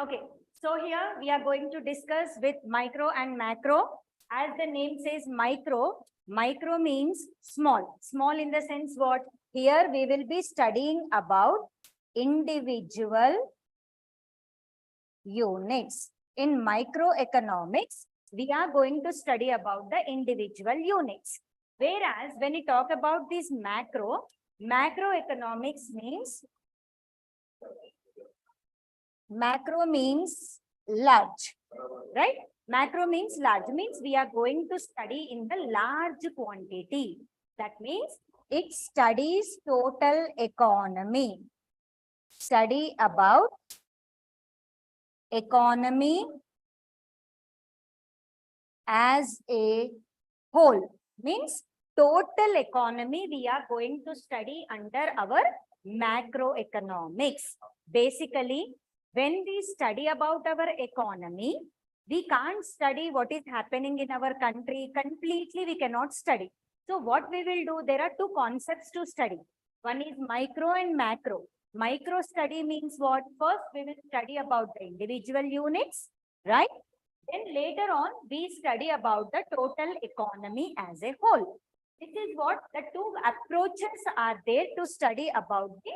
Okay, so here we are going to discuss with micro and macro. As the name says micro, micro means small. Small in the sense what? Here we will be studying about individual units. In microeconomics, we are going to study about the individual units. Whereas when we talk about this macroeconomics means macro means large, right? Macro means large, means we are going to study in the large quantity. That means it studies total economy. Study about economy as a whole. Means total economy we are going to study under our macroeconomics. Basically, when we study about our economy, we can't study what is happening in our country completely. We cannot study. So what we will do, there are two concepts to study. One is micro and macro. Micro study means what? First, we will study about the individual units, right? Then later on, we study about the total economy as a whole. This is what the two approaches are there to study about the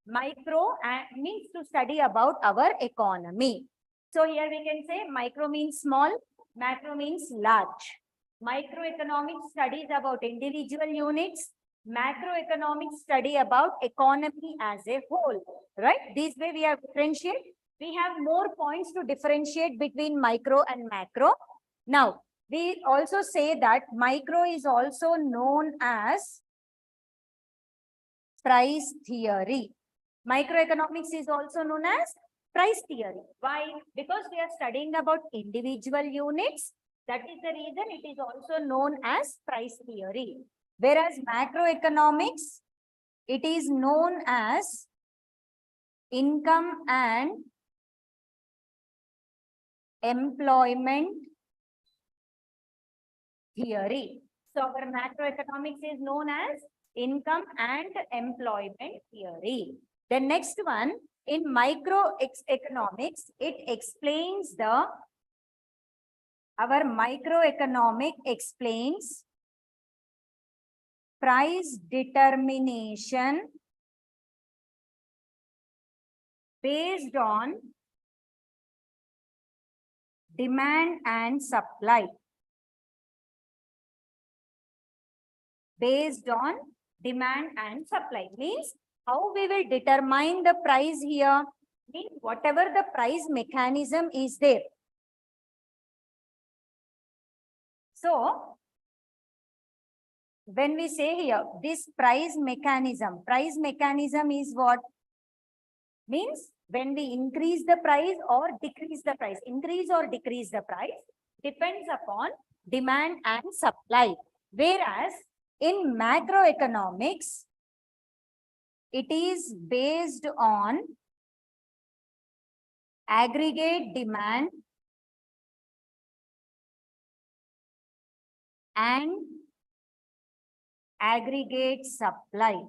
micro and means to study about our economy. So here we can say micro means small, macro means large. Microeconomics studies about individual units, macroeconomics study about economy as a whole, right? This way we have differentiate. We have more points to differentiate between micro and macro. Now, we also say that micro is also known as price theory. Microeconomics is also known as price theory. Why? Because we are studying about individual units. That is the reason it is also known as price theory. Whereas macroeconomics, it is known as income and employment theory. So our macroeconomics is known as income and employment theory. The next one, in microeconomics, it explains our microeconomic explains price determination based on demand and supply. Based on demand and supply means how we will determine the price here, means whatever the price mechanism is there. So when we say here this price mechanism is what? Means when we increase the price or decrease the price, increase or decrease the price depends upon demand and supply. Whereas in macroeconomics, it is based on aggregate demand and aggregate supply.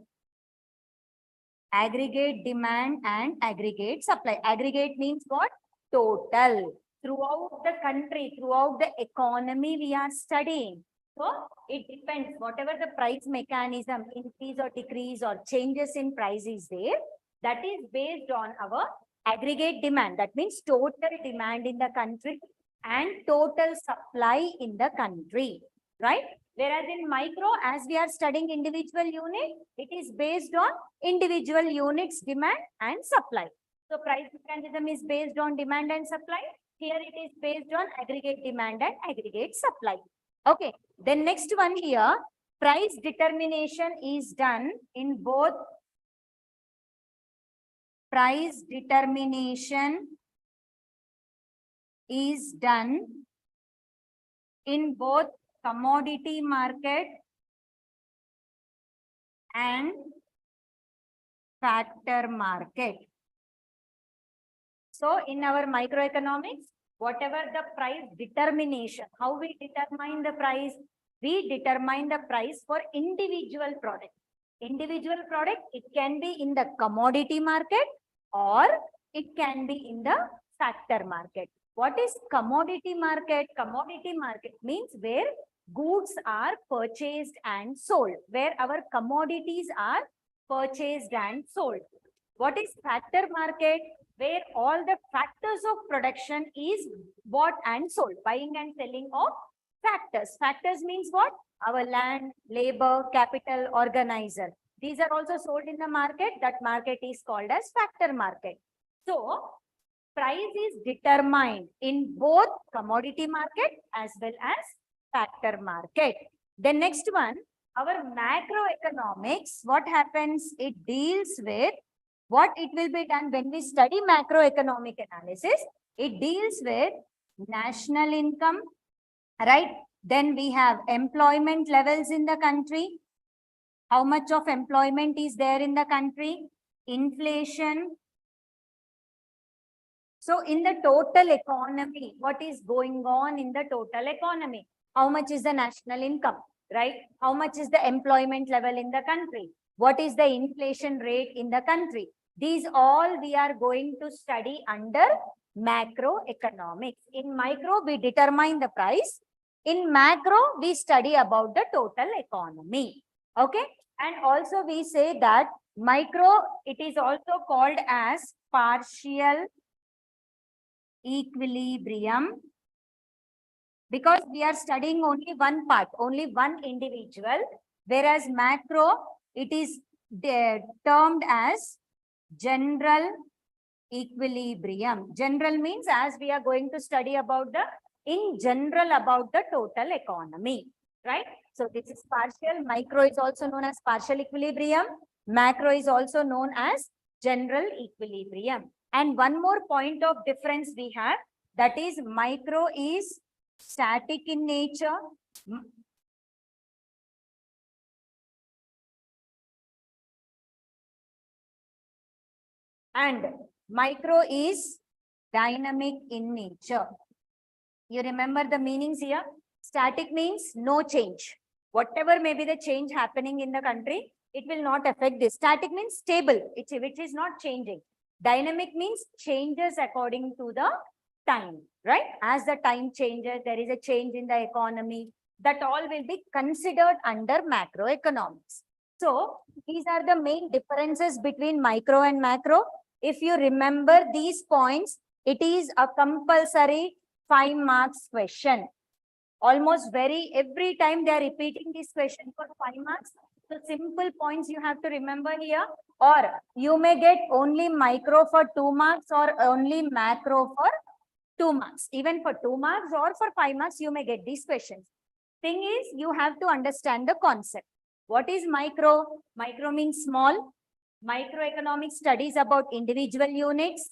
Aggregate demand and aggregate supply. Aggregate means what? Total. Throughout the country, throughout the economy we are studying. So it depends, whatever the price mechanism, increase or decrease or changes in price is there, that is based on our aggregate demand. That means total demand in the country and total supply in the country, right? Whereas in micro, as we are studying individual unit, it is based on individual units demand and supply. So price mechanism is based on demand and supply. Here it is based on aggregate demand and aggregate supply. Okay, then next one here, price determination is done in both price determination is done in both commodity market and factor market. So in our microeconomics, whatever the price determination, how we determine the price? We determine the price for individual product. Individual product, it can be in the commodity market or it can be in the factor market. What is commodity market? Commodity market means where goods are purchased and sold, where our commodities are purchased and sold. What is factor market? Where all the factors of production is bought and sold, buying and selling of factors. Factors means what? Our land, labor, capital, organizer. These are also sold in the market. That market is called as factor market. So, price is determined in both commodity market as well as factor market. The next one, our macroeconomics, what happens? It deals with what it will be done when we study macroeconomic analysis. It deals with national income, right? Then we have employment levels in the country. How much of employment is there in the country? Inflation. So in the total economy, what is going on in the total economy? How much is the national income, right? How much is the employment level in the country? What is the inflation rate in the country? These all we are going to study under macroeconomics. In micro, we determine the price. In macro, we study about the total economy. Okay. And also we say that micro, it is also called as partial equilibrium, because we are studying only one part, only one individual, whereas macro, it is termed as general equilibrium. General means as we are going to study about the, in general about the total economy, right? So this is partial. Micro is also known as partial equilibrium. Macro is also known as general equilibrium. And one more point of difference we have, that is micro is static in nature. And micro is dynamic in nature. You remember the meanings here? Static means no change. Whatever may be the change happening in the country, it will not affect this. Static means stable, which is not changing. Dynamic means changes according to the time, right? As the time changes, there is a change in the economy. That all will be considered under macroeconomics. So, these are the main differences between micro and macro. If you remember these points, it is a compulsory 5 marks question. Almost every time they are repeating this question for 5 marks. So simple points you have to remember here, or you may get only micro for 2 marks or only macro for 2 marks. Even for 2 marks or for 5 marks, you may get these questions. Thing is, you have to understand the concept. What is micro? Micro means small. Microeconomics studies about individual units.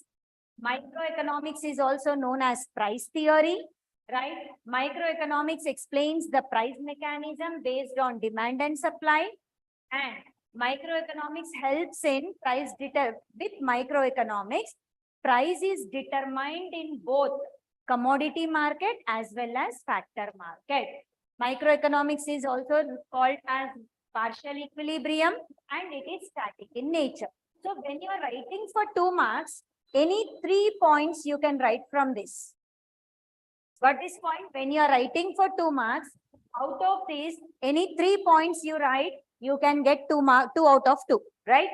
Microeconomics is also known as price theory, right? Microeconomics explains the price mechanism based on demand and supply. And microeconomics helps in price with microeconomics. Price is determined in both commodity market as well as factor market. Microeconomics is also called as partial equilibrium and it is static in nature. So when you are writing for 2 marks, any 3 points you can write from this. What is point? When you are writing for 2 marks, out of these, any 3 points you write, you can get 2 out of 2, right?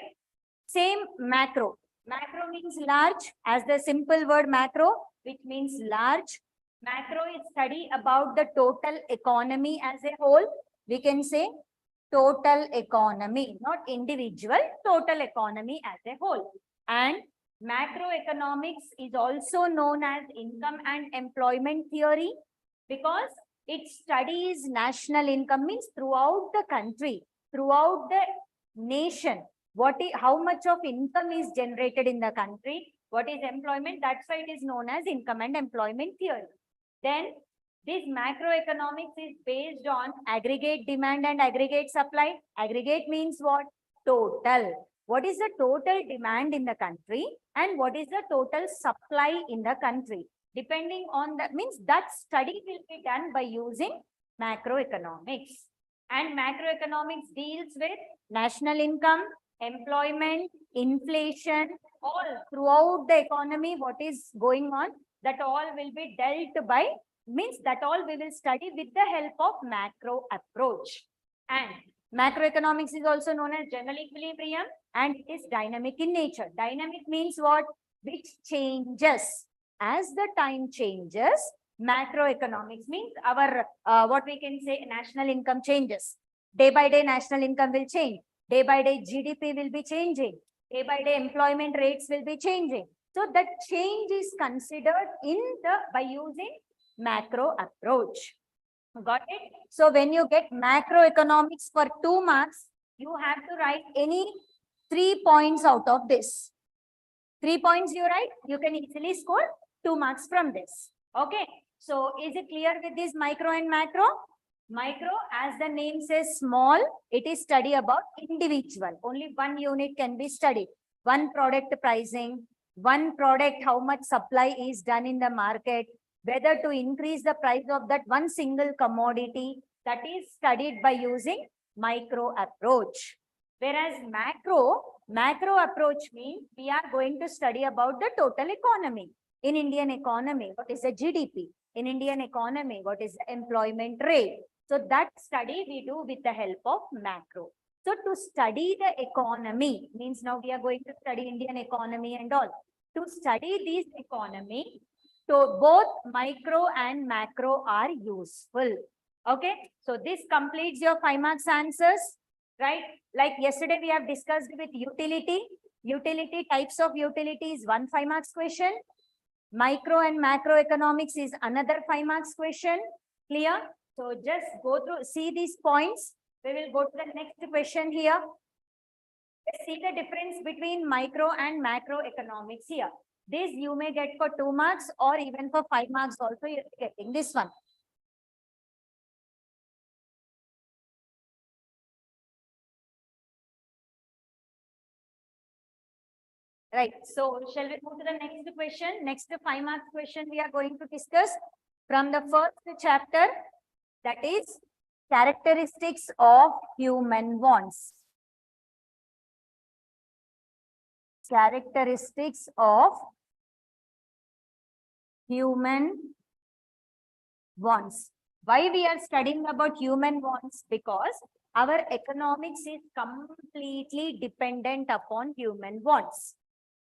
Same macro. Macro means large, as the simple word macro, which means large. Macro is study about the total economy as a whole. We can say total economy, not individual, total economy as a whole. And macroeconomics is also known as income and employment theory, because it studies national income, means throughout the country, throughout the nation, how much of income is generated in the country, what is employment. That's why it is known as income and employment theory. Then this macroeconomics is based on aggregate demand and aggregate supply. Aggregate means what? Total. What is the total demand in the country and what is the total supply in the country? Depending on that, means that study will be done by using macroeconomics. And macroeconomics deals with national income, employment, inflation, all throughout the economy, what is going on, that all will be dealt by, means that all we will study with the help of macro approach. And macroeconomics is also known as general equilibrium, and it is dynamic in nature. Dynamic means what? Which changes as the time changes. Macroeconomics means our what we can say, national income changes. Day by day national income will change. Day by day GDP will be changing. Day by day employment rates will be changing. So that change is considered in the by using macro approach. Got it? So when you get macroeconomics for 2 marks, you have to write any 3 points out of this. 3 points you write, you can easily score 2 marks from this. Okay. So is it clear with this micro and macro? Micro, as the name says, small, it is study about individual. Only one unit can be studied. One product pricing, one product, how much supply is done in the market, whether to increase the price of that one single commodity, that is studied by using micro approach. Whereas macro approach means we are going to study about the total economy. In Indian economy, what is the GDP? In Indian economy, what is the employment rate? So that study we do with the help of macro. So to study the economy means now we are going to study Indian economy and all. To study this economy, so both micro and macro are useful. Okay. So this completes your 5 marks answers, right? Like yesterday we have discussed with utility. Utility, types of utility is 1 5 marks question. Micro and macroeconomics is another 5 marks question. Clear? So just go through, see these points. We will go to the next question here. Let's see the difference between micro and macroeconomics here. This you may get for 2 marks or even for 5 marks also you're getting this one. Right. So shall we move to the next question? Next 5 marks question we are going to discuss from the first chapter, that is characteristics of human wants. Characteristics of human wants. Why we are studying about human wants? Because our economics is completely dependent upon human wants.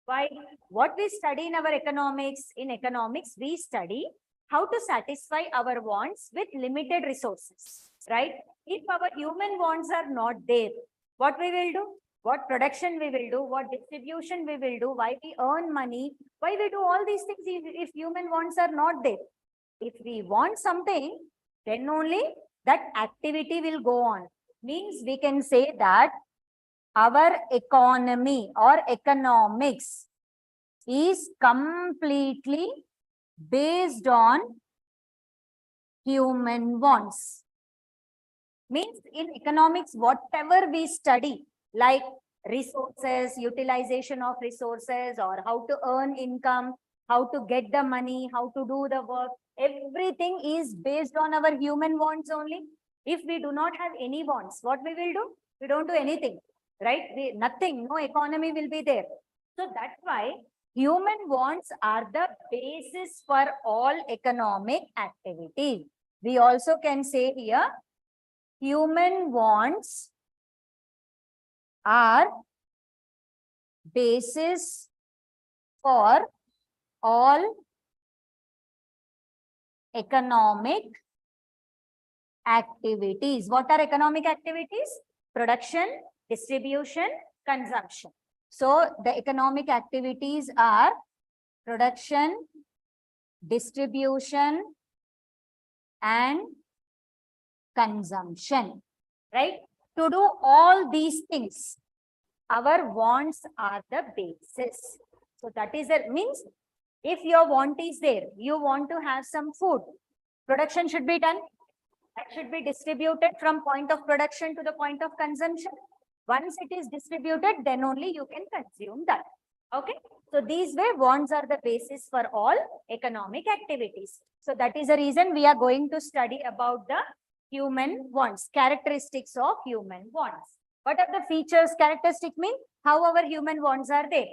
Why? What we study in our economics, we study how to satisfy our wants with limited resources, right? If our human wants are not there, what we will do? What production we will do? What distribution we will do? Why we earn money? Why we do all these things if human wants are not there? If we want something, then only that activity will go on. Means we can say that our economy or economics is completely based on human wants. Means in economics, whatever we study, like resources, utilization of resources, or how to earn income, how to get the money, how to do the work, everything is based on our human wants only. If we do not have any wants, what we will do? We don't do anything, right? Nothing, no economy will be there. So that's why human wants are the basis for all economic activities. We also can say here, human wants are basis for all economic activities. What are economic activities? Production, distribution, consumption. So the economic activities are production, distribution, and consumption, right? To do all these things, our wants are the basis. So that is it. Means if your want is there, you want to have some food, production should be done. That should be distributed from point of production to the point of consumption. Once it is distributed, then only you can consume that. Okay. So these way wants are the basis for all economic activities. So that is the reason we are going to study about the human wants, characteristics of human wants. What are the features? Characteristic mean how our human wants are there.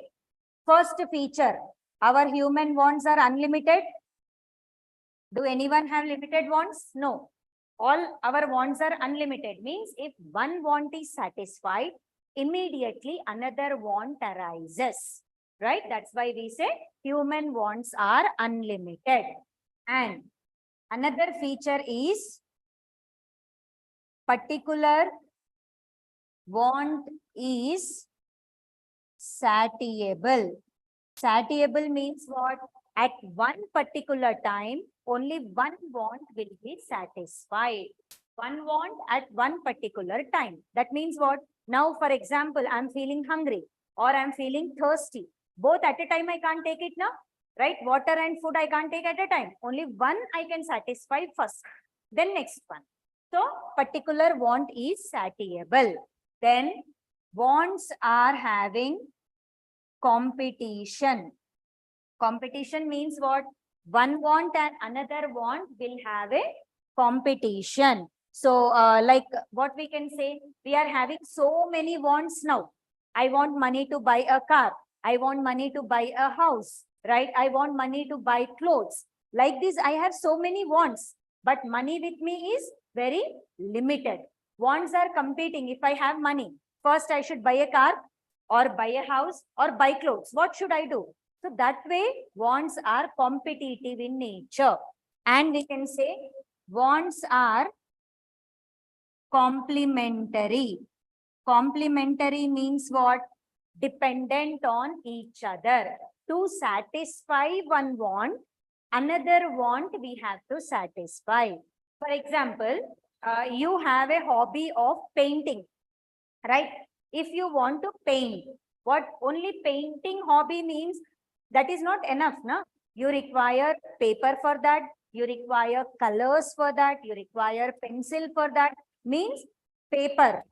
First feature, our human wants are unlimited. Do anyone have limited wants? No. All our wants are unlimited. Means if one want is satisfied, immediately another want arises. Right? That's why we say human wants are unlimited. And another feature is particular want is satiable. Satiable means what? At one particular time, only one want will be satisfied. One want at one particular time. That means what? Now, for example, I'm feeling hungry or I'm feeling thirsty. Both at a time I can't take it now, right? Water and food I can't take at a time. Only one I can satisfy first, then next one. So, particular want is satiable. Then, wants are having competition. Competition means what? One want and another want will have a competition. So, like what we can say, we are having so many wants now. I want money to buy a car. I want money to buy a house, right? I want money to buy clothes. Like this, I have so many wants, but money with me is very limited. Wants are competing. If I have money, first I should buy a car or buy a house or buy clothes. What should I do? So that way, wants are competitive in nature. And we can say wants are complementary. Complementary means what? Dependent on each other. To satisfy one want, another want we have to satisfy. For example, you have a hobby of painting, right? If you want to paint, what only painting hobby means, that is not enough, na? You require paper for that, you require colors for that, you require pencil for that. Means paper,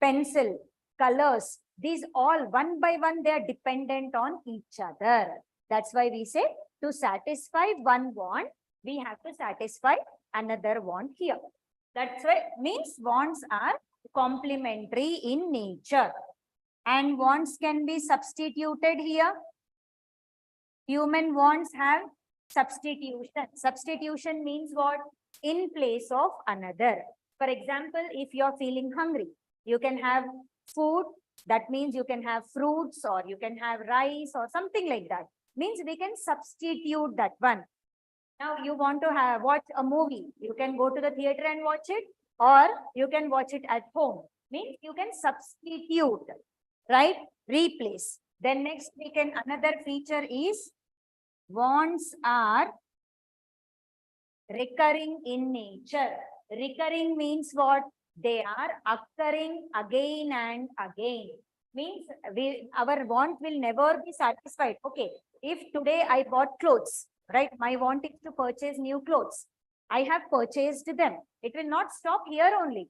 pencil, colors, these all one by one, they are dependent on each other. That's why we say to satisfy one want, we have to satisfy another want here. That's why means wants are complementary in nature. And wants can be substituted here. Human wants have substitution. Substitution means what? In place of another. For example, if you're feeling hungry, you can have food. That means you can have fruits or you can have rice or something like that. Means we can substitute that one. Now you want to watch a movie. You can go to the theater and watch it, or you can watch it at home. Means you can substitute, right? Replace. Then next we can, another feature is wants are recurring in nature. Recurring means what? They are occurring again and again. Means our want will never be satisfied. Okay, if today I bought clothes, right? My want is to purchase new clothes. I have purchased them. It will not stop here only.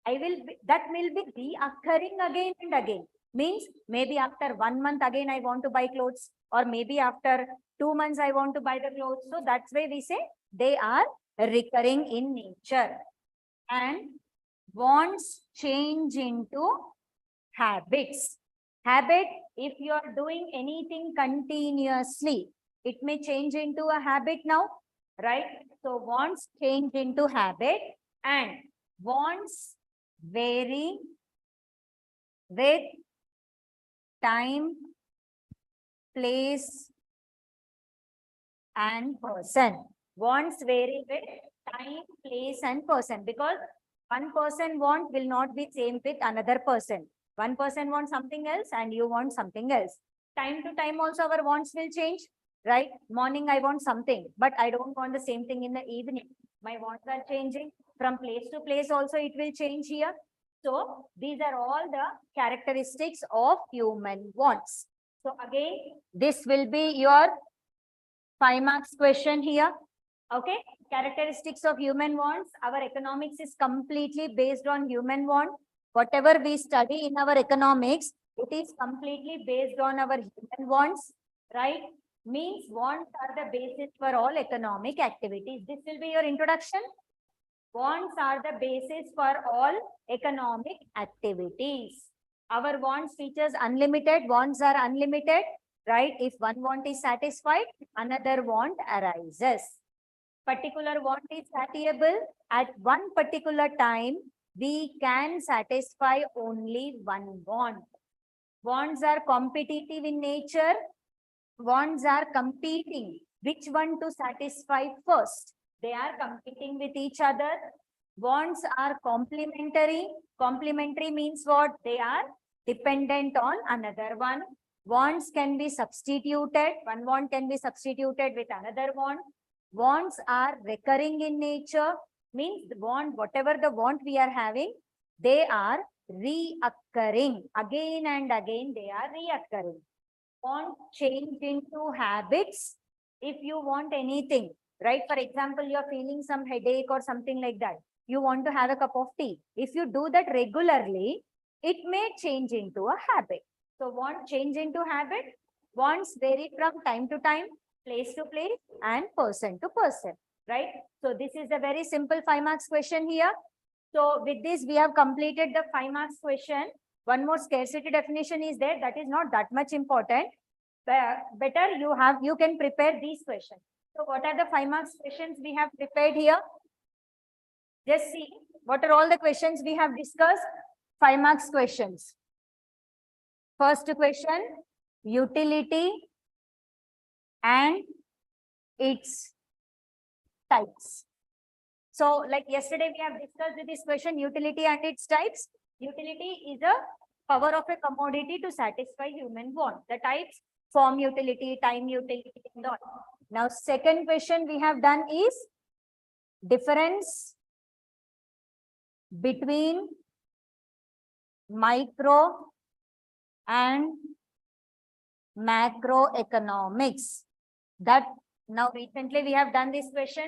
That will be reoccurring again and again. Means maybe after 1 month again I want to buy clothes, or maybe after 2 months I want to buy the clothes. So that's why we say they are recurring in nature. And wants change into habits. Habit, if you are doing anything continuously, it may change into a habit now, right? So wants change into habit, and wants vary with time, place, and person. Wants vary with time, place, and person, because one person want will not be same with another person. One person wants something else and you want something else. Time to time also our wants will change, right? Morning I want something, but I don't want the same thing in the evening. My wants are changing. From place to place also it will change here. So these are all the characteristics of human wants. So again, this will be your 5 marks question here. Okay, characteristics of human wants. Our economics is completely based on human want. Whatever we study in our economics, it is completely based on our human wants, right? Means wants are the basis for all economic activities. This will be your introduction. Wants are the basis for all economic activities. Our wants features unlimited, wants are unlimited, right? If one want is satisfied, another want arises. Particular want is satiable. At one particular time, we can satisfy only one want. Wants are competitive in nature. Wants are competing. Which one to satisfy first? They are competing with each other. Wants are complementary. Complementary means what? They are dependent on another one. Wants can be substituted. One want can be substituted with another want. Wants are recurring in nature. Means the want, whatever the want we are having, they are reoccurring. Again and again, they are reoccurring. Want change into habits. If you want anything, right? For example, you're feeling some headache or something like that. You want to have a cup of tea. If you do that regularly, it may change into a habit. So want change into habit. Wants vary from time to time, place to place, and person to person, right? So this is a very simple 5 marks question here. So with this, we have completed the 5 marks question. One more scarcity definition is there. That is not that much important. Better you can prepare these questions. So what are the 5 marks questions we have prepared here? Just see what are all the questions we have discussed. 5 marks questions. First question, utility and its types. So like yesterday we have discussed this question, utility and its types. Utility is a power of a commodity to satisfy human want. The types, form utility, time utility, and all. Now second question we have done is difference between micro and macroeconomics. That now recently we have done this question.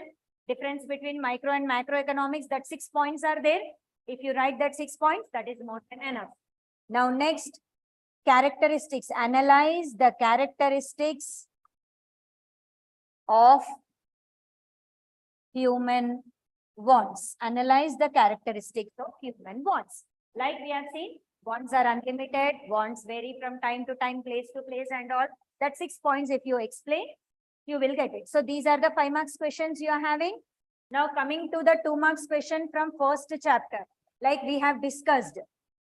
Difference between micro and macroeconomics, that 6 points are there. If you write that 6 points, that is more than enough. Now next, characteristics. Analyze the characteristics of human wants. Analyze the characteristics of human wants. Like we have seen, wants are unlimited, wants vary from time to time, place to place, and all. That 6 points, if you explain, you will get it. So these are the 5 marks questions you are having. Now coming to the 2 marks question from first chapter. Like we have discussed,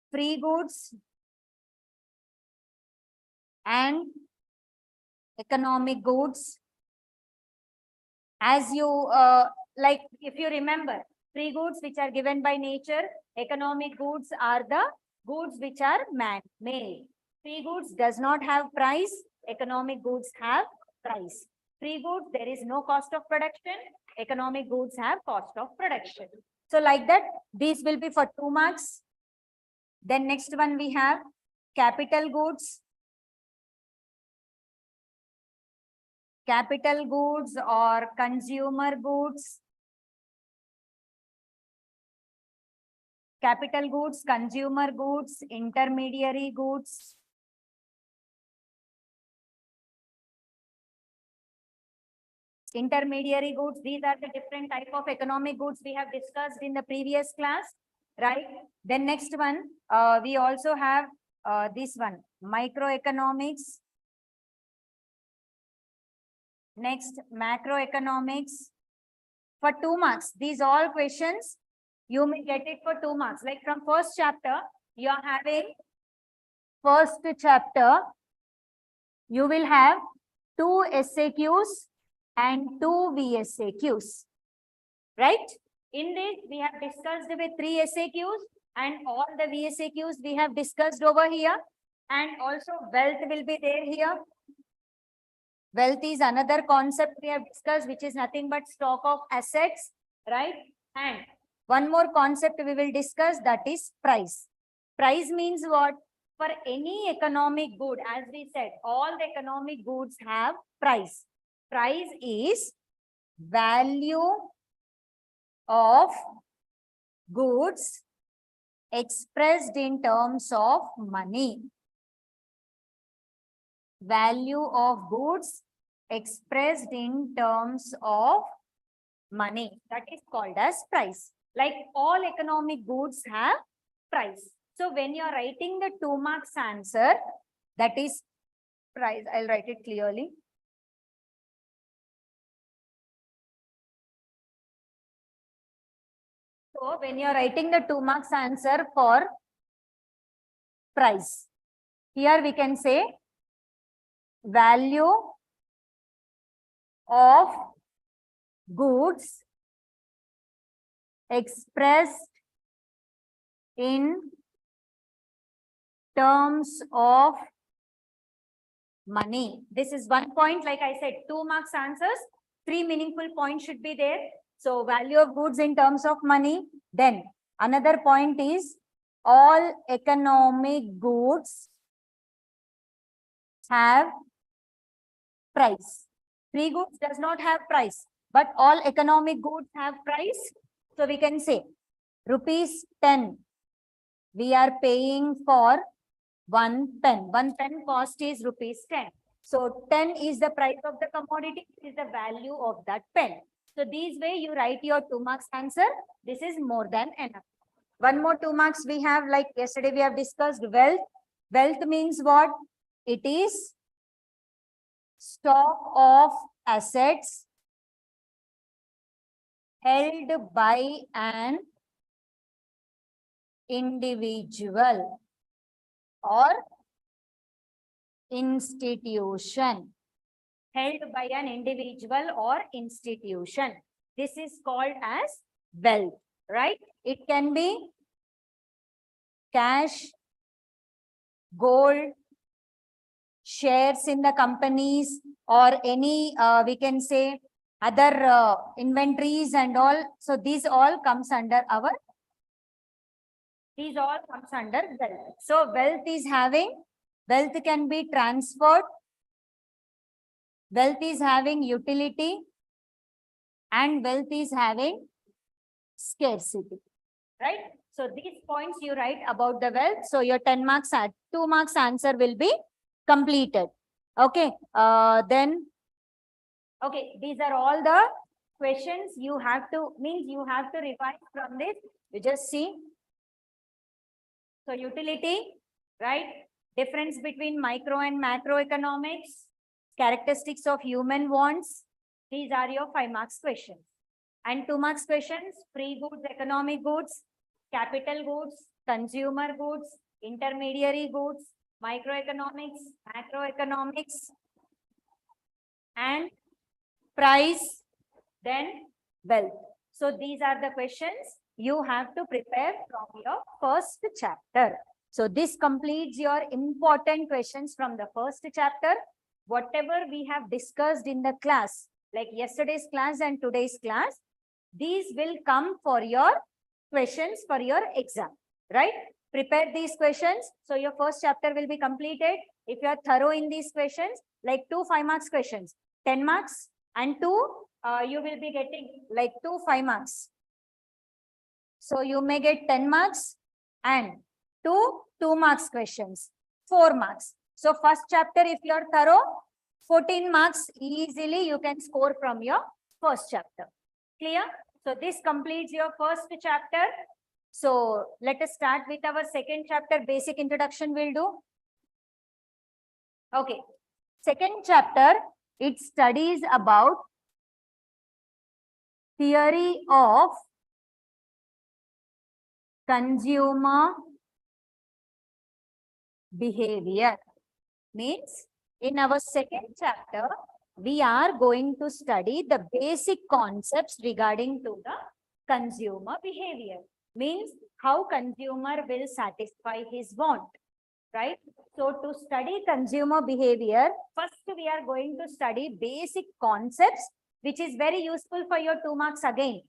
free goods and economic goods. As you, like if you remember, free goods which are given by nature, economic goods are the goods which are man-made. Free goods does not have price, economic goods have price. Free goods, there is no cost of production, economic goods have cost of production. So like that, these will be for 2 marks. Then next one we have capital goods. Capital goods or consumer goods. Capital goods, consumer goods, intermediary goods. Intermediary goods, these are the different type of economic goods we have discussed in the previous class, right? Then next one, we also have this one, microeconomics. Next, macroeconomics. For 2 marks, these all questions, you may get it for 2 marks. Like from first chapter, you are having first chapter, you will have 2 SAQs and 2 VSAQs, right? In this, we have discussed with 3 SAQs and all the VSAQs we have discussed over here. And also wealth will be there here. Wealth is another concept we have discussed, which is nothing but stock of assets, right? And one more concept we will discuss, that is price. Price means what? For any economic good, as we said, all the economic goods have price. Price is value of goods expressed in terms of money. Value of goods expressed in terms of money. That is called as price. Like all economic goods have price. So when you are writing the 2 marks answer, that is price. I'll write it clearly. So when you are writing the 2 marks answer for price, here we can say value of goods expressed in terms of money. This is one point. Like I said, 2 marks answers, 3 meaningful points should be there. So value of goods in terms of money. Then another point is all economic goods have price. Free goods does not have price, but all economic goods have price. So we can say rupees 10. We are paying for 1 pen. 1 pen cost is rupees 10. So 10 is the price of the commodity, is the value of that pen. So this way you write your 2 marks answer. This is more than enough. One more 2 marks we have, like yesterday we have discussed wealth. Wealth means what? It is stock of assets held by an individual or institution. Held by an individual or institution. This is called as wealth, right? It can be cash, gold, shares in the companies, or any, we can say, other inventories and all. So these all comes under our, these all comes under wealth. So wealth is having, wealth can be transferred, wealth is having utility, and wealth is having scarcity, right? So these points you write about the wealth. So your 10 marks, 2 marks answer will be completed. Okay. Then, okay, these are all the questions you have to, means you have to revise from this. You just see. So utility, right? Difference between micro and macroeconomics, characteristics of human wants. These are your 5 marks questions. And 2 marks questions, free goods, economic goods, capital goods, consumer goods, intermediary goods, microeconomics, macroeconomics, and price, then wealth. So these are the questions you have to prepare from your first chapter. So this completes your important questions from the first chapter. Whatever we have discussed in the class, like yesterday's class and today's class, these will come for your questions for your exam, right? Prepare these questions. So your first chapter will be completed. If you are thorough in these questions, like 2 5 marks questions, 10 marks, and 2, you will be getting like 2 5 marks. So you may get 10 marks and 2 marks questions, 4 marks. So first chapter, if you are thorough, 14 marks easily you can score from your first chapter. Clear? So this completes your first chapter. So let us start with our second chapter. Basic introduction we'll do. Okay. Second chapter, it studies about theory of consumer behavior. Means in our second chapter, we are going to study the basic concepts regarding to the consumer behavior. Means how consumer will satisfy his want, right? So to study consumer behavior, first we are going to study basic concepts, which is very useful for your 2 marks again.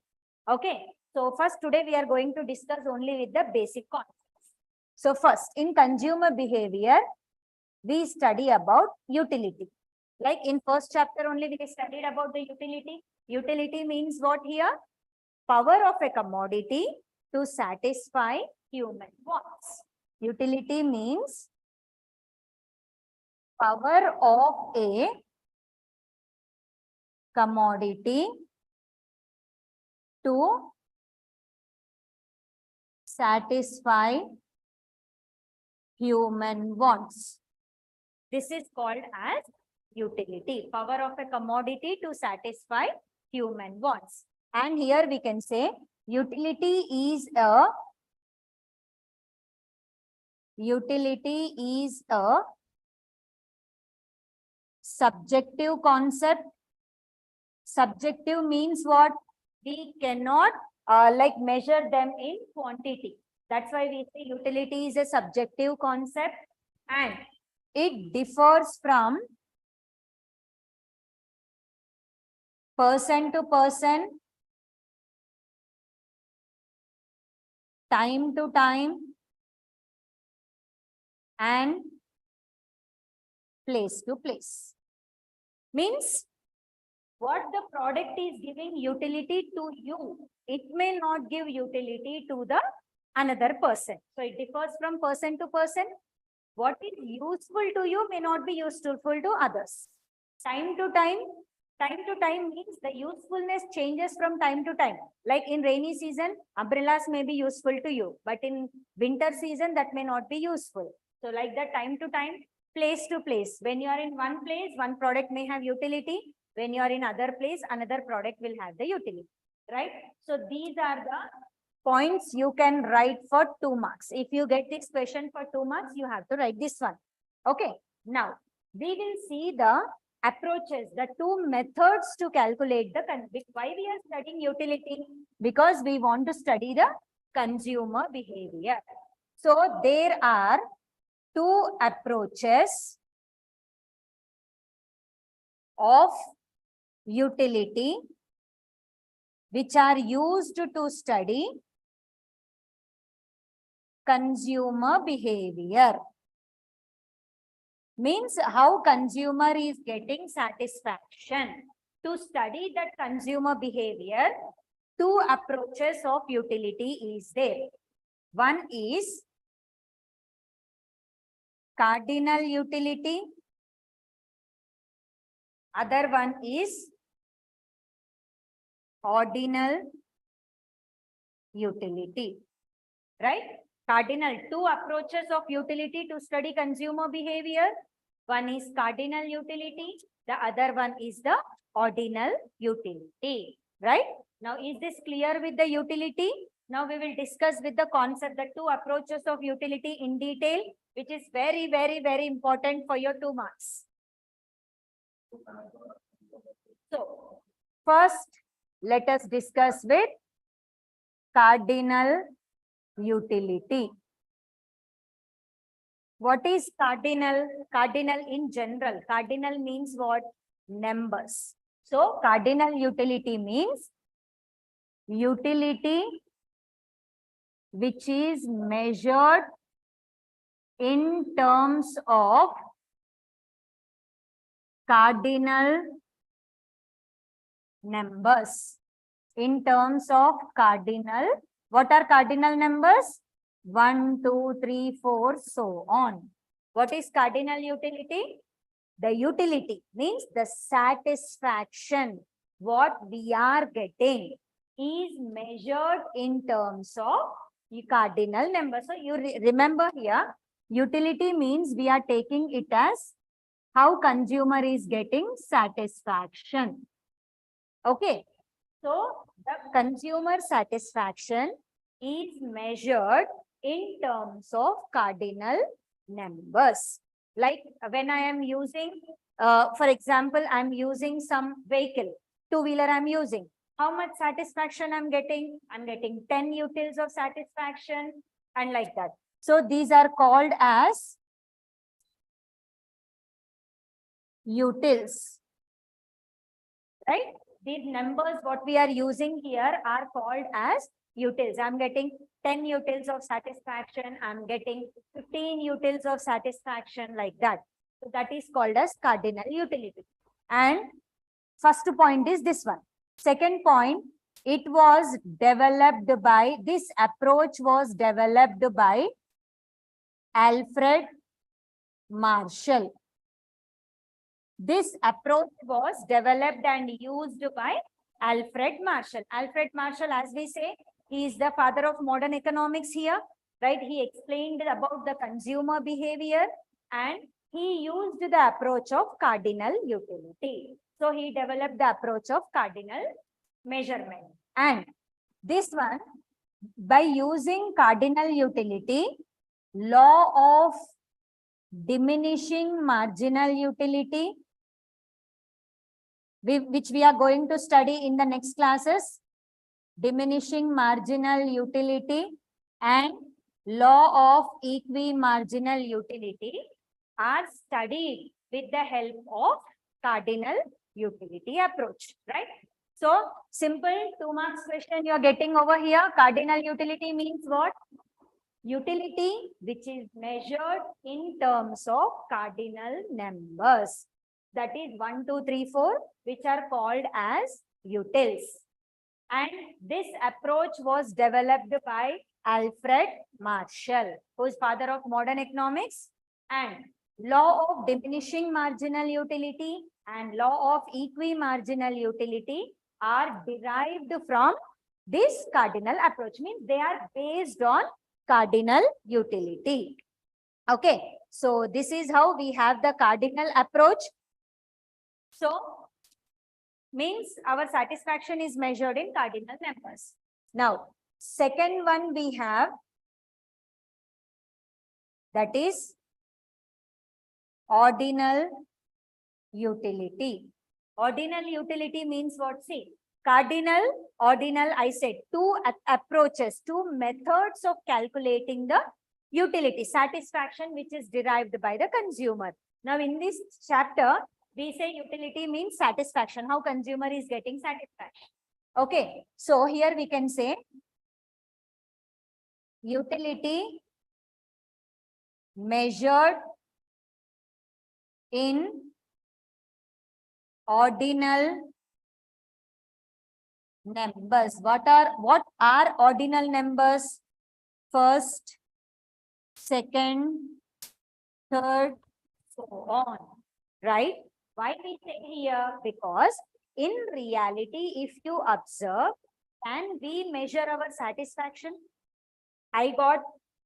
Okay. So first today we are going to discuss only with the basic concepts. So first in consumer behavior, we study about utility. Like in first chapter only we studied about the utility. Utility means what here? Power of a commodity to satisfy human wants. Utility means power of a commodity to satisfy human wants. This is called as utility, power of a commodity to satisfy human wants. And here we can say utility is a subjective concept. Subjective means what? We cannot measure them in quantity. That's why we say utility is a subjective concept and it differs from person to person, time to time, and place to place. Means what the product is giving utility to you, it may not give utility to the another person. So it differs from person to person. What is useful to you may not be useful to others. Time to time means the usefulness changes from time to time. Like in rainy season, umbrellas may be useful to you, but in winter season, that may not be useful. So like that, time to time, place to place. When you are in one place, one product may have utility. When you are in other place, another product will have the utility, right? So these are the points you can write for 2 marks. If you get this question for 2 marks, you have to write this one. Okay. Now, we will see the approaches, the 2 methods to calculate the, why we are studying utility? Because we want to study the consumer behavior. So there are 2 approaches of utility which are used to study consumer behavior. Means how consumer is getting satisfaction. To study that consumer behavior, 2 approaches of utility is there. One is cardinal utility. Other one is ordinal utility, right? Cardinal, 2 approaches of utility to study consumer behavior. One is cardinal utility. The other one is the ordinal utility, right? Now, is this clear with the utility? Now, we will discuss with the concept, the 2 approaches of utility in detail, which is very, very, very important for your 2 marks. So, first, let us discuss with cardinal utility. What is cardinal? Cardinal in general. Cardinal means what? Numbers. So, cardinal utility means utility which is measured in terms of cardinal numbers. In terms of cardinal, what are cardinal numbers? 1, 2, 3, 4, so on. What is cardinal utility? The utility means the satisfaction. What we are getting is measured in terms of cardinal numbers. So you remember here, utility means we are taking it as how consumer is getting satisfaction. Okay. So the consumer satisfaction is measured in terms of cardinal numbers. Like when I am using, for example, I am using some vehicle, 2-wheeler I am using. How much satisfaction I'm getting? I'm getting 10 utils of satisfaction and like that. So these are called as utils, right? These numbers what we are using here are called as utils. I'm getting 10 utils of satisfaction. I'm getting 15 utils of satisfaction, like that. So that is called as cardinal utility. And first point is this one. Second point, it was developed by, this approach was developed by Alfred Marshall. This approach was developed and used by Alfred Marshall. Alfred Marshall, as we say, He is the father of modern economics here, right? He explained about the consumer behavior and he used the approach of cardinal utility. So he developed the approach of cardinal measurement. And this one, by using cardinal utility, law of diminishing marginal utility, which we are going to study in the next classes, diminishing marginal utility and law of equimarginal utility are studied with the help of cardinal utility approach, right? So simple 2 marks question you are getting over here. Cardinal utility means what? Utility which is measured in terms of cardinal numbers. That is 1, 2, 3, 4, which are called as utils. And this approach was developed by Alfred Marshall, who is father of modern economics, and law of diminishing marginal utility and law of equimarginal utility are derived from this cardinal approach. Means they are based on cardinal utility. Okay, so this is how we have the cardinal approach. So means our satisfaction is measured in cardinal numbers. Now, second one we have, that is ordinal utility. Ordinal utility means what? See, cardinal, ordinal, I said two approaches, two methods of calculating the utility, satisfaction, which is derived by the consumer. Now, in this chapter, we say utility means satisfaction, how consumer is getting satisfaction. Okay, so here we can say utility measured in ordinal numbers. What are ordinal numbers? First, second, third, so on, right? Why we say here? Because in reality, if you observe, can we measure our satisfaction? I got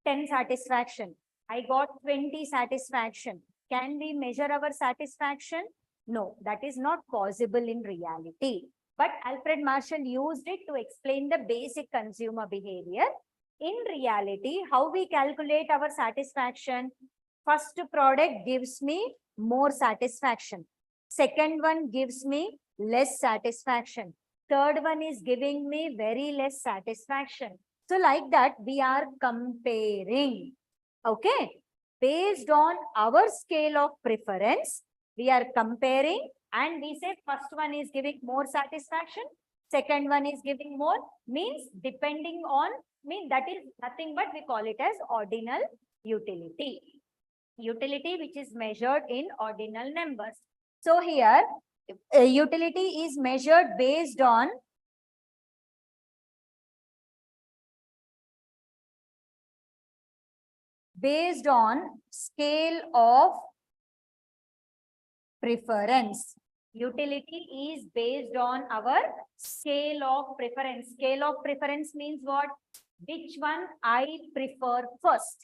10 satisfaction. I got 20 satisfaction. Can we measure our satisfaction? No, that is not possible in reality. But Alfred Marshall used it to explain the basic consumer behavior. In reality, how we calculate our satisfaction? First product gives me more satisfaction. Second one gives me less satisfaction. Third one is giving me very less satisfaction. So like that, we are comparing. Okay. Based on our scale of preference, we are comparing and we say first one is giving more satisfaction. Second one is giving more, means depending on, that is nothing but we call it as ordinal utility. Utility which is measured in ordinal numbers. So here, utility is measured based on scale of preference. Utility is based on our scale of preference. Scale of preference means what? Which one I prefer first,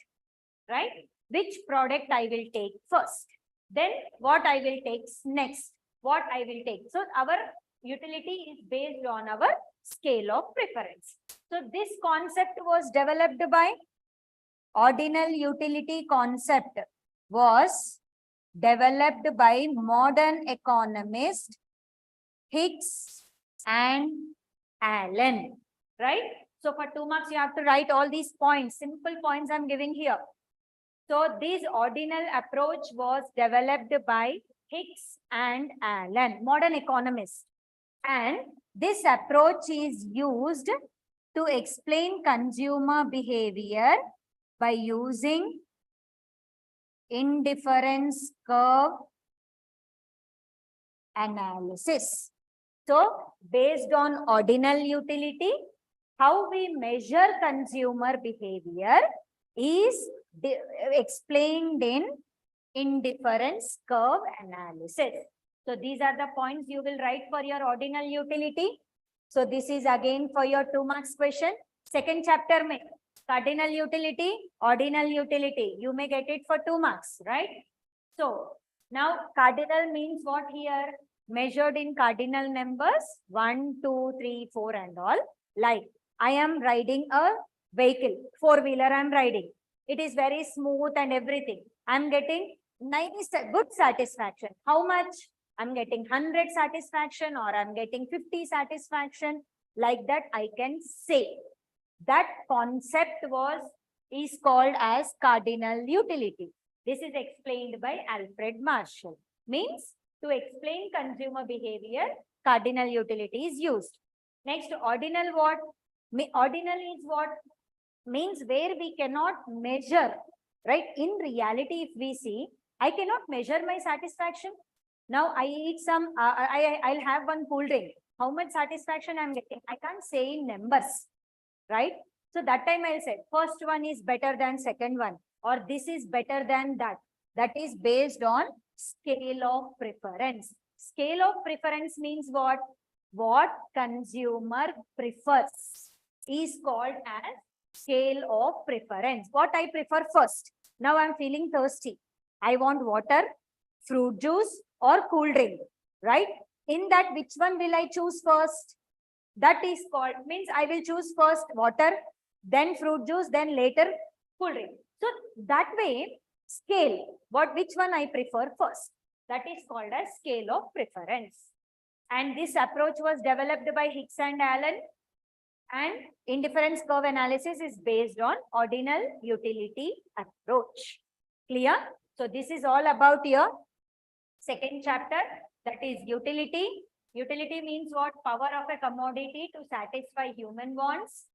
right? Which product I will take first. Then what I will take next. What I will take. So our utility is based on our scale of preference. So this concept was developed by ordinal utility concept was developed by modern economists Hicks and Allen, right? So for 2 marks, you have to write all these points, simple points I'm giving here. So this ordinal approach was developed by Hicks and Allen, modern economists. And this approach is used to explain consumer behavior by using indifference curve analysis. So, based on ordinal utility, how we measure consumer behavior is explained in indifference curve analysis. So, these are the points you will write for your ordinal utility. So, this is again for your 2 marks question. Second chapter mein, cardinal utility, ordinal utility. You may get it for 2 marks, right? So now cardinal means what here? Measured in cardinal numbers 1, 2, 3, 4 and all. Like I am riding a vehicle, 4-wheeler I am riding. It is very smooth and everything. I am getting 90 good satisfaction. How much? I am getting 100 satisfaction or I am getting 50 satisfaction. Like that I can say. That concept is called as cardinal utility. This is explained by Alfred Marshall. Means to explain consumer behavior, cardinal utility is used. Next, ordinal what? Ordinal is what? Means where we cannot measure, right? In reality, if we see, I cannot measure my satisfaction. Now I eat some, I'll have one cool drink. How much satisfaction I'm getting? I can't say in numbers, right? So that time I'll say first one is better than second one, or this is better than that. That is based on scale of preference. Scale of preference means what? What consumer prefers is called as scale of preference. What I prefer first. Now I'm feeling thirsty. I want water, fruit juice or cool drink, right? In that, which one will I choose first? That is called, means I will choose first water, then fruit juice, then later cool drink. So that way, scale, which one I prefer first. That is called as scale of preference. And this approach was developed by Hicks and Allen. And indifference curve analysis is based on ordinal utility approach. Clear? So this is all about your second chapter, that is utility. Utility means what? Power of a commodity to satisfy human wants.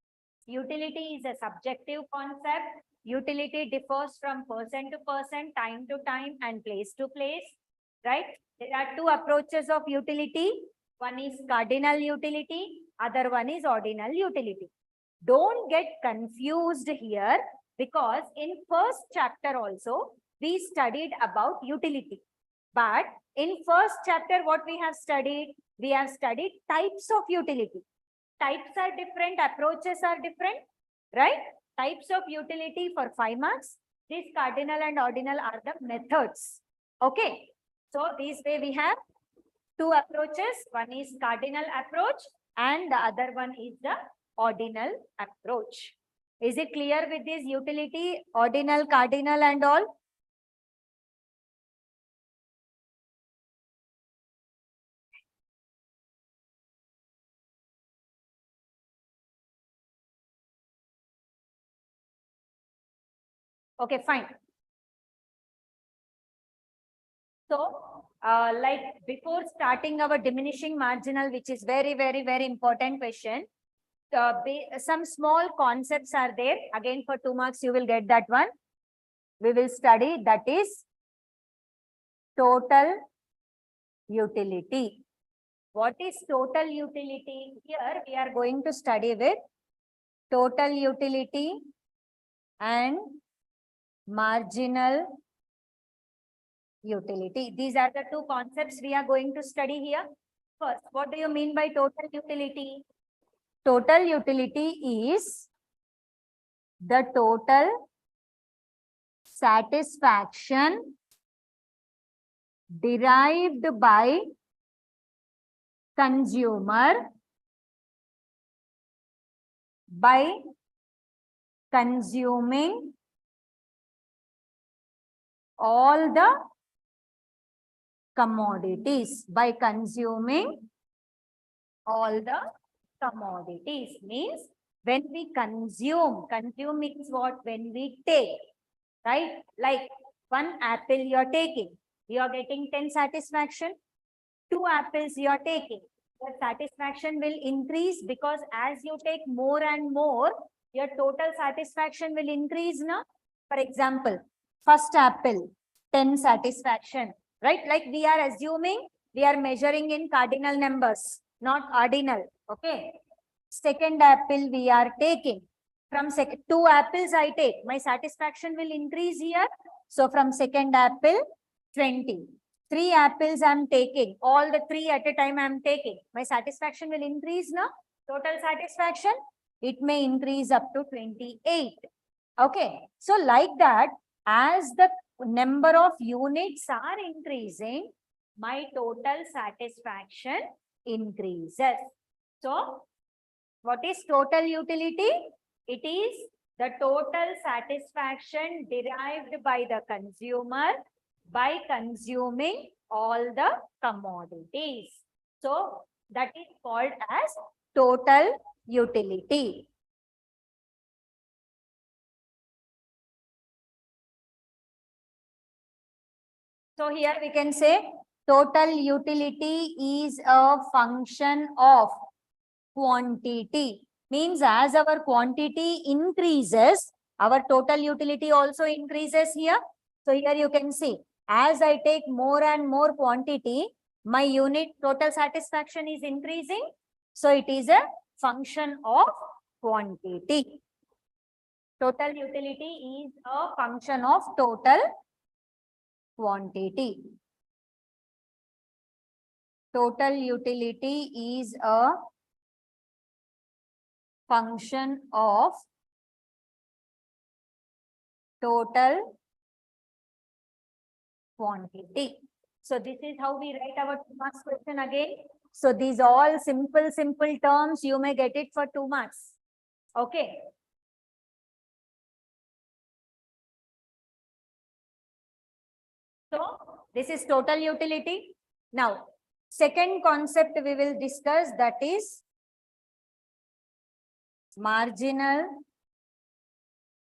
Utility is a subjective concept. Utility differs from person to person, time to time, and place to place, right? There are two approaches of utility. One is cardinal utility, other one is ordinal utility. Don't get confused here, because in first chapter also, we studied about utility. But in first chapter, what we have studied? We have studied types of utility. Types are different, approaches are different, right? Types of utility for 5 marks. This cardinal and ordinal are the methods. Okay. So this way we have two approaches. One is cardinal approach and the other one is the ordinal approach. Is it clear with this utility, ordinal, cardinal and all? Okay, fine. So, like before starting our diminishing marginal, which is very important question, some small concepts are there. Again, for 2 marks, you will get that one. We will study, that is total utility. What is total utility? Here we are going to study with total utility and marginal utility. These are the two concepts we are going to study here. First, what do you mean by total utility? Total utility is the total satisfaction derived by consumer by consuming all the commodities. By consuming all the commodities means when we consume means what? When we take, right? Like 1 apple you are taking, you are getting 10 satisfaction. 2 apples you are taking, your satisfaction will increase, because as you take more and more, your total satisfaction will increase now. For example, first apple, 10 satisfaction, right? Like we are assuming, we are measuring in cardinal numbers, not ordinal. Okay. Second apple we are taking. From 2 apples I take, my satisfaction will increase here. So from second apple, 20. 3 apples I am taking, all the 3 at a time I am taking, my satisfaction will increase now. Total satisfaction it may increase up to 28. Okay, so like that, as the number of units are increasing, my total satisfaction increases. So, what is total utility? It is the total satisfaction derived by the consumer by consuming all the commodities. So, that is called as total utility. So here we can say total utility is a function of quantity. Means as our quantity increases, our total utility also increases here. So here you can see, as I take more and more quantity, my unit total satisfaction is increasing. So it is a function of quantity. Total utility is a function of total quantity. Total utility is a function of total quantity. So this is how we write our 2 marks question again. So these all simple terms, you may get it for 2 marks. Okay. So this is total utility. Now, second concept we will discuss, that is marginal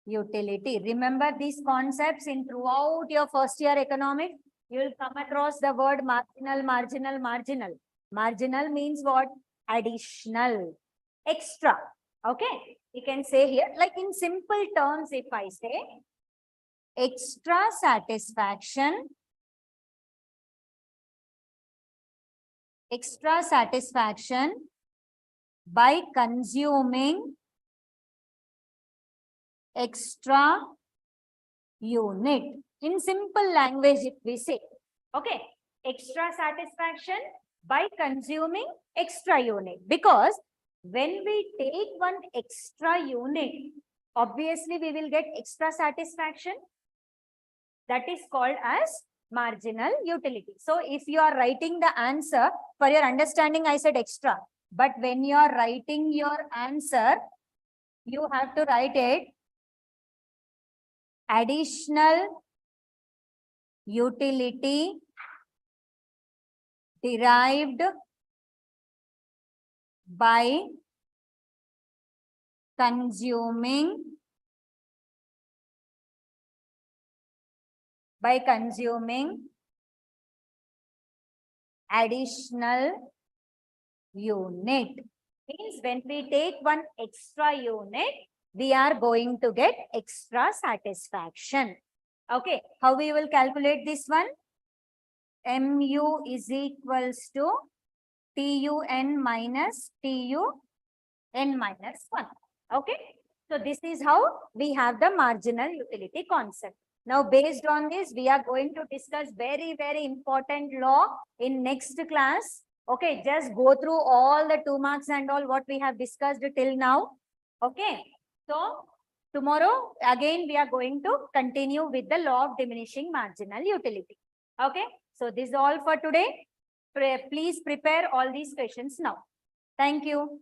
utility. Remember these concepts in throughout your first year economics. You will come across the word marginal, marginal, marginal. Marginal means what? Additional, extra. Okay. You can say here, like in simple terms, if I say extra satisfaction by consuming extra unit. In simple language, if we say, okay, extra satisfaction by consuming extra unit. Because when we take one extra unit, obviously we will get extra satisfaction. That is called as marginal utility. So if you are writing the answer, for your understanding, I said extra. But when you are writing your answer, you have to write it additional utility derived by consuming additional unit. Means when we take one extra unit, we are going to get extra satisfaction. Okay, how we will calculate this one? MU is equals to TUN minus TUN minus 1. Okay, so this is how we have the marginal utility concept. Now, based on this, we are going to discuss very important law in next class. Okay, just go through all the 2 marks and all what we have discussed till now. Okay, so tomorrow again we are going to continue with the law of diminishing marginal utility. Okay, so this is all for today. Please prepare all these questions now. Thank you.